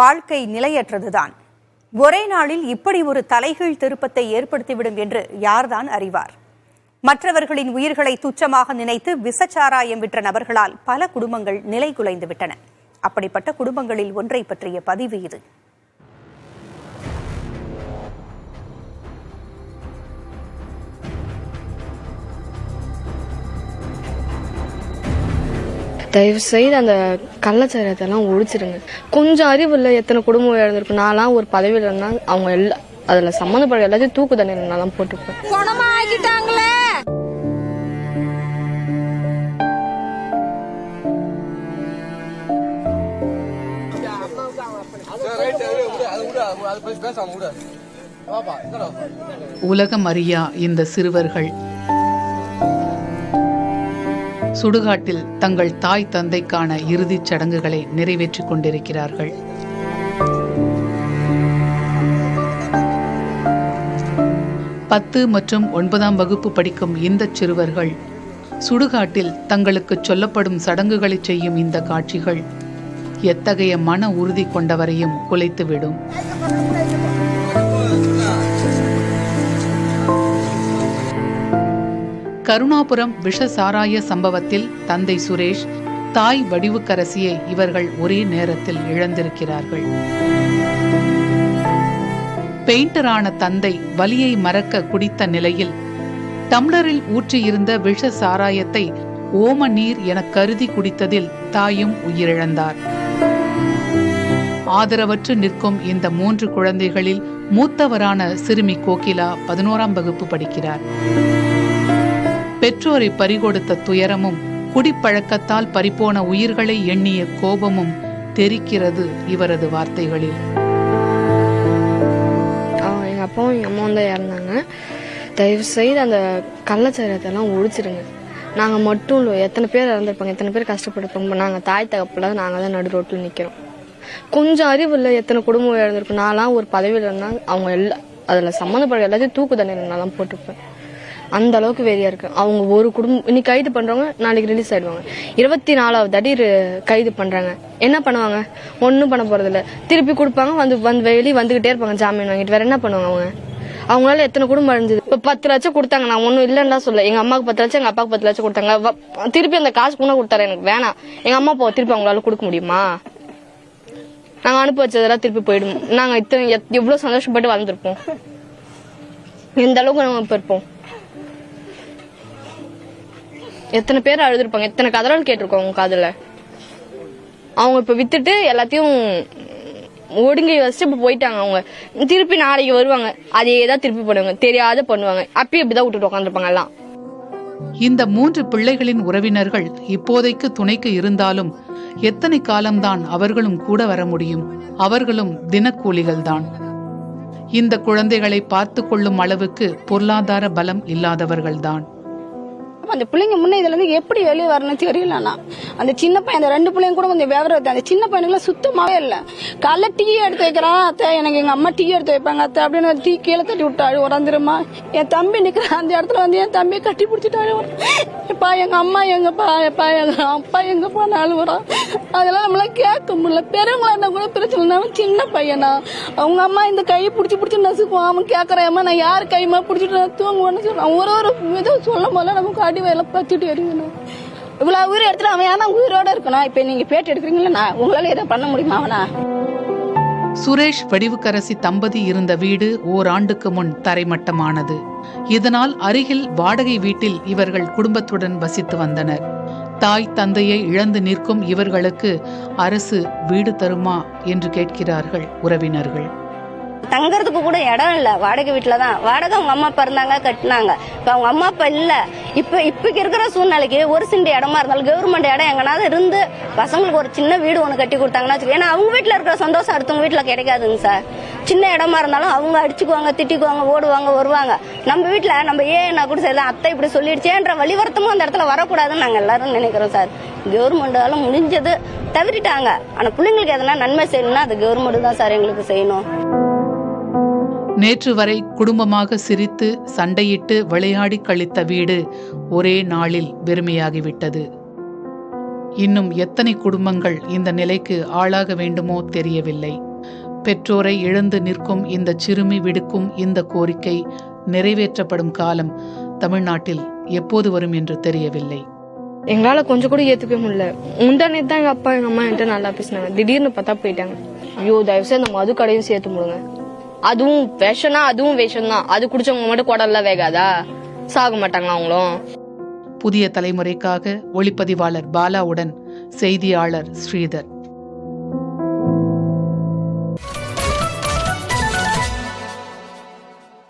வாழ்க்கை நிலையற்றதுதான். ஒரே நாளில் இப்படி ஒரு தலைகீழ் திருப்பத்தை ஏற்படுத்திவிடும் என்று யார்தான் அறிவார்? மற்றவர்களின் உயிர்களை துச்சமாக நினைத்து விசச்சாராயம் விற்ற நபர்களால் பல குடும்பங்கள் நிலை குலைந்து விட்டன. அப்படிப்பட்ட குடும்பங்களில் ஒன்றை பற்றிய பதிவு இது. தயவு செய்து அந்த கள்ளச்சாரியத்தெல்லாம் ஒழிச்சிருங்க. கொஞ்சம் அறிவு இல்லை, எத்தனை குடும்பம் இழந்திருக்கும். நான்லாம் ஒரு பதவியில் இருந்தால் அவங்க எல்லாம் அதில் சம்மந்தப்பட்ட எல்லாத்தையும் தூக்கு தண்டனை நான்லாம் போட்டுப்பேன். உலகம் அறியா இந்த சிறுவர்கள் சுடுகாட்டில் தங்கள் தாய் தந்தைக்கான இறுதிச் சடங்குகளை நிறைவேற்றிக் கொண்டிருக்கிறார்கள். பத்து மற்றும் 9ஆம் வகுப்பு படிக்கும் இந்த சிறுவர்கள் சுடுகாட்டில் தங்களுக்கு சொல்லப்படும் சடங்குகளை செய்யும் இந்த காட்சிகள் எத்தகைய மன உறுதி கொண்டவரையும் குலைத்துவிடும். கருணாபுரம் விஷ சாராய சம்பவத்தில் தந்தை சுரேஷ், தாய் வடிவுக்கரசியை இவர்கள் ஒரே நேரத்தில் இழந்திருக்கிறார்கள். பெயிண்டரான தந்தை வலியை மறக்க குடித்த நிலையில் டம்ளரில் ஊற்றியிருந்த விஷ சாராயத்தை ஓம நீர் என கருதி குடித்ததில் தாயும் உயிரிழந்தார். ஆதரவற்று நிற்கும் இந்த 3 குழந்தைகளில் மூத்தவரான சிறுமி கோகிலா 11ஆம் வகுப்பு படிக்கிறார். பெற்றோரை பறிகொடுத்த துயரமும் குடிப்பழக்கத்தால் பறிப்போன உயிர்களை எண்ணிய கோபமும் தெரிக்கிறது இவரது வார்த்தைகளில். எங்க அப்பாவும் எங்க அம்மாவும் தான் இறந்தாங்க. தயவு செய்து அந்த கள்ளச்சாரியத்தெல்லாம் ஒழிச்சிருங்க. நாங்க மட்டும் இல்லை, எத்தனை பேர் இறந்துருப்பாங்க, எத்தனை பேர் கஷ்டப்பட்டுருப்பாங்க. நாங்க தாய் தகப்பல நாங்க தான் நடு ரோட்டில் நிக்கிறோம். கொஞ்சம் அறிவு இல்லை, எத்தனை குடும்பம் இழந்திருக்கும். நான்லாம் ஒரு பதவியில் இருந்தால் அவங்க எல்லாம் அதில் சம்மந்தப்பட்ட எல்லாத்தையும் தூக்கு தண்டனை நான்லாம் போட்டுப்பேன். அந்த அளவுக்கு வெறியா இருக்கு. அவங்க ஒரு குடும்பம் இன்னைக்கு கைது பண்றவங்க நாளைக்கு ரிலீஸ் ஆயிடுவாங்க. 24வது அடி கைது பண்றாங்க. என்ன பண்ணுவாங்க? ஒன்னும் பண்ண போறது இல்ல. திருப்பி கொடுப்பாங்க, வந்து வெளியே வந்துகிட்டே இருப்பாங்க ஜாமீன் வாங்கிட்டு. வேற என்ன பண்ணுவாங்க? அவங்களால எத்தனை குடும்பம் அழிஞ்சது? இப்ப 10 லட்சம் கொடுத்தாங்க. நான் ஒன்னும் இல்லைன்னா சொல்ல. எங்க அம்மாவுக்கு 10 லட்சம், எங்க அப்பாவுக்கு 10 லட்சம் கொடுத்தாங்க. திருப்பி அந்த காசு கூட கொடுத்தாரு, எனக்கு வேணாம். எங்க அம்மா அப்பா திருப்பி அவங்களால கொடுக்க முடியுமா? நாங்க அனுப்பி வச்சதெல்லாம் திருப்பி போயிடும். நாங்க எவ்வளவு சந்தோஷப்பட்டு வாழ்ந்துருப்போம். எந்த அளவுக்கு நாங்க இப்ப இருப்போம். எத்தனை பேர் அழுதுருப்பாங்க, எத்தனை கதறல் கேட்டிருக்கோம் அவங்க காதுல. அவங்க இப்ப வித்துட்டு எல்லாத்தையும் ஒடுங்கி வச்சுட்டு இப்ப போயிட்டாங்க. அவங்க திருப்பி நாளைக்கு வருவாங்க, அதேதான் திருப்பி பண்ணுவாங்க, தெரியாத பண்ணுவாங்க. அப்பயும் இப்படிதான் விட்டுட்டு உட்காந்துருப்பாங்க எல்லாம். இந்த 3 பிள்ளைகளின் உறவினர்கள் இப்போதைக்கு துணைக்கு இருந்தாலும் எத்தனை காலம்தான் அவர்களும் கூட வர முடியும்? அவர்களும் தினக்கூலிகள் தான். இந்த குழந்தைகளை பார்த்து கொள்ளும் அளவுக்கு பொருளாதார பலம் இல்லாதவர்கள்தான். அந்த பிள்ளைங்க முன்னே இதுல இருந்து எப்படி வெளியே வரணும் தெரியலண்ணா. அந்த சின்ன பையன், அந்த 2 பிள்ளைங்க கூட கொஞ்சம் விவரம். அந்த சின்ன பையனுக்குள்ள சுத்தமாவே இல்ல. காலைல டீ எடுத்து வைக்கிறான், அத்தை எனக்கு எங்க அம்மா டீ எடுத்து வைப்பாங்க அத்தை அப்படின்னு டீ கீழே தட்டி விட்டாரு. உடந்துருமா என் தம்பி நிக்கிறான் அந்த இடத்துல வந்து என் தம்பியை கட்டி பிடிச்சிட்டாரு. எப்பா எங்க அம்மா எங்கப்பா, எப்பா எங்க அப்பா எங்கப்பா அழுவுறான். அதெல்லாம் நம்மளால கேட்க முடியல. பெரியவங்களா இருந்தா கூட பிரச்சனை. சின்ன பையனா அவங்க அம்மா இந்த கையை பிடிச்சி நசுக்குவான். அவன் கேட்கறேம்மா நான் யாரு கைமா பிடிச்சிட்டு தூங்குவேன்னு சொல்றான். ஒரு விதம் சொல்லும் போல நமக்கு அடி வேலை பத்திட்டு இருக்கணும். இவ்வளவு உயிர் எடுத்துட்டு அவன் ஏன்னா உயிரோட இருக்கணும். இப்ப நீங்க பேட்டி எடுக்கிறீங்களா, உங்களால எதை பண்ண முடியுமா அவனா? சுரேஷ் வடிவுக்கரசி தம்பதி இருந்த வீடு ஓராண்டுக்கு முன் தரைமட்டமானது. இதனால் அருகில் வாடகை வீட்டில் இவர்கள் குடும்பத்துடன் வசித்து வந்தனர். தாய் தந்தையை இழந்து நிற்கும் இவர்களுக்கு அரசு வீடு தருமா என்று கேட்கிறார்கள் உறவினர்கள். தங்கறதுக்கு கூட இடம் இல்ல, வாடகை வீட்டுலதான். வாடகை அவங்க அம்மா அப்பா இருந்தாங்க, கட்டினாங்க. இப்ப அவங்க அம்மா அப்பா இல்ல. இப்ப இருக்கிற சூழ்நிலைக்கு ஒரு சிண்டி இடமா இருந்தாலும் கவர்மெண்ட் இடம் எங்கனாவது இருந்து பசங்களுக்கு ஒரு சின்ன வீடு ஒண்ணு கட்டி கொடுத்தாங்கன்னா, ஏன்னா அவங்க வீட்டுல இருக்கிற சந்தோஷம் அடுத்தவங்க வீட்டுல கிடைக்காதுங்க சார். சின்ன இடமா இருந்தாலும் அவங்க அடிச்சுக்குவாங்க, திட்டிக்குவாங்க, ஓடுவாங்க, வருவாங்க. நம்ம வீட்டுல நம்ம ஏன்னா கூட செய்யலாம், அத்தை இப்படி சொல்லிடுச்சேன்ற வழிவர்த்தமும் அந்த இடத்துல வரக்கூடாதுன்னு நாங்க எல்லாரும் நினைக்கிறோம் சார். கவர்மெண்டால முடிஞ்சது தவிர்த்துட்டாங்க. ஆனா பிள்ளைங்களுக்கு எதனா நன்மை செய்யணும்னா அது கவர்மெண்ட் தான் சார் எங்களுக்கு செய்யணும். நேற்று வரை குடும்பமாக சிரித்து சண்டையிட்டு விளையாடி கழித்த வீடு ஒரே நாளில் வெறுமையாகிவிட்டது. இன்னும் எத்தனை குடும்பங்கள் இந்த நிலைக்கு ஆளாக வேண்டுமோ தெரியவில்லை. பெற்றோரை இழந்து நிற்கும் இந்த சிறுமி விடுக்கும் இந்த கோரிக்கை நிறைவேற்றப்படும் காலம் தமிழ்நாட்டில் எப்போது வரும் என்று தெரியவில்லை. எங்களால கொஞ்சம் கூட ஏத்துக்கவே முடியல. முந்தானே தான் எங்க அப்பா எங்க அம்மா என்கிட்ட நல்லா பேசினாங்க. திடீர்னு பார்த்தா போயிட்டாங்க. ஐயோ, தயவுசெய்து அந்த மது கடையும் சேர்த்து முடுங்க. அதுவும் விஷம்னா அதுவும் விஷம் தான். அது குடிச்சவங்க மட்டும் குடல்லாம் வேகாதா? சாக மாட்டாங்களா அவங்களும்? புதிய தலைமுறைக்காக ஒளிப்பதிவாளர் பாலாவுடன் செய்தியாளர் ஸ்ரீதர்.